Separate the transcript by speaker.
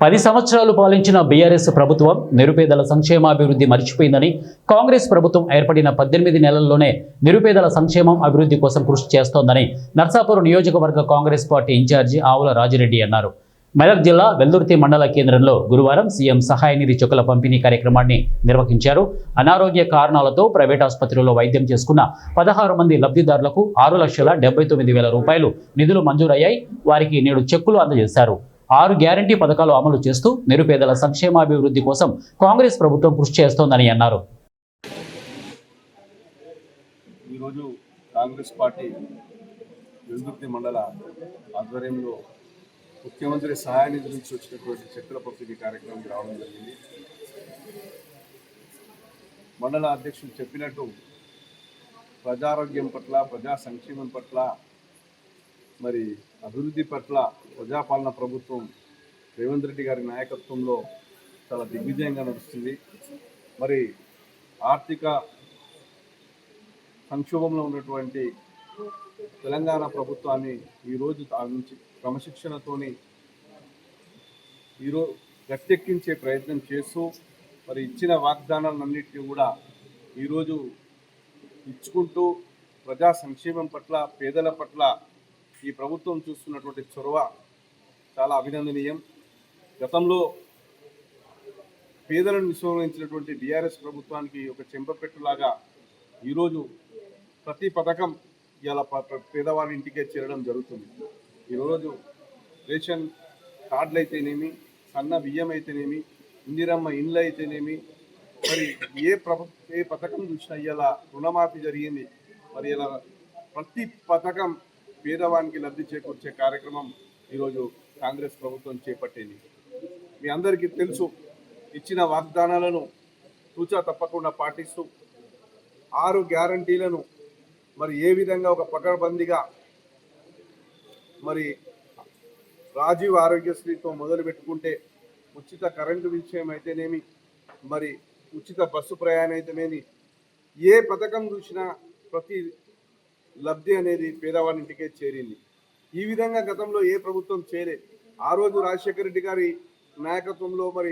Speaker 1: 10 సంవత్సరాలు పాలించిన బీఆర్ఎస్ ప్రభుత్వం నిరుపేదల సంక్షేమాభివృద్ధి మర్చిపోయిందని, కాంగ్రెస్ ప్రభుత్వం ఏర్పడిన 18 నెలల్లోనే నిరుపేదల సంక్షేమం అభివృద్ధి కోసం కృషి చేస్తోందని నర్సాపురం నియోజకవర్గ కాంగ్రెస్ పార్టీ ఇన్ఛార్జి ఆవుల రాజిరెడ్డి అన్నారు. మెదక్ జిల్లా వెల్దుర్తి మండల కేంద్రంలో గురువారం సీఎం సహాయ నిధి చెక్కుల పంపిణీ కార్యక్రమాన్ని నిర్వహించారు. అనారోగ్య కారణాలతో ప్రైవేట్ ఆసుపత్రుల్లో వైద్యం చేసుకున్న 16 మంది లబ్ధిదారులకు 6,79,000 రూపాయలు నిధులు మంజూరయ్యాయి. వారికి నేడు చెక్కులు అందజేశారు. 6 గ్యారంటీ పథకాలు అమలు చేస్తూ నిరుపేదల సంక్షేమాభివృద్ధి కోసం కాంగ్రెస్ ప్రభుత్వం కృషి చేస్తోందని అన్నారు.
Speaker 2: ఈరోజు కాంగ్రెస్ పార్టీ వెల్దుర్తి మండల ఆధ్వర్యంలో ముఖ్యమంత్రి సహాయ నిధి నుంచి వచ్చినటువంటి చెక్కుల పంపిణీ కార్యక్రమానికి రావడం జరిగింది. మండల అధ్యక్షులు చెప్పినట్టు ప్రజారోగ్యం పట్ల, ప్రజా సంక్షేమం పట్ల, మరి అభివృద్ధి పట్ల ప్రజాపాలన ప్రభుత్వం రేవంత్ రెడ్డి గారి నాయకత్వంలో చాలా దిగ్విజయంగా నడుస్తుంది. మరి ఆర్థిక సంక్షోభంలో ఉన్నటువంటి తెలంగాణ ప్రభుత్వాన్ని ఈరోజు నుంచి క్రమశిక్షణతోని ఈరోజు గట్టెక్కించే ప్రయత్నం చేస్తూ మరి ఇచ్చిన వాగ్దానాలన్నింటినీ కూడా ఈరోజు ఇచ్చుకుంటూ ప్రజా సంక్షేమం పట్ల, పేదల పట్ల ఈ ప్రభుత్వం చూస్తున్నటువంటి చొరవ చాలా అభినందనీయం. గతంలో పేదలను నిస్సంవరించినటువంటి బీఆర్ఎస్ ప్రభుత్వానికి ఒక చెంపపెట్టులాగా ఈరోజు ప్రతి పథకం ఇలా పేదవారి ఇంటికే చేరడం జరుగుతుంది. ఈరోజు రేషన్ కార్డులు అయితేనేమి, సన్న బియ్యం అయితేనేమి, ఇందిరమ్మ ఇండ్లు అయితేనేమి, మరి ఏ పథకం చూసినా ఇలా రుణమాఫీ జరిగింది. మరి ఇలా ప్రతి పథకం పేదవానికి లబ్ధి చేకూర్చే కార్యక్రమం ఈరోజు కాంగ్రెస్ ప్రభుత్వం చేపట్టింది. మీ అందరికీ తెలుసు, ఇచ్చిన వాగ్దానాలను తూచా తప్పకుండా పాటిస్తూ 6 గ్యారంటీలను మరి ఏ విధంగా ఒక పకడ్బందీగా మరి రాజీవ్ ఆరోగ్యశ్రీతో మొదలు పెట్టుకుంటే ఉచిత కరెంటు విషయం అయితేనేమి, మరి ఉచిత బస్సు ప్రయాణం అయితేనేమి, ఏ పథకం చూసినా ప్రతి లబ్ధి అనేది పేదవాడి ఇంటికే చేరింది. ఈ విధంగా గతంలో ఏ ప్రభుత్వం చేయలేదు. ఆ రోజు రాజశేఖర రెడ్డి గారి నాయకత్వంలో మరి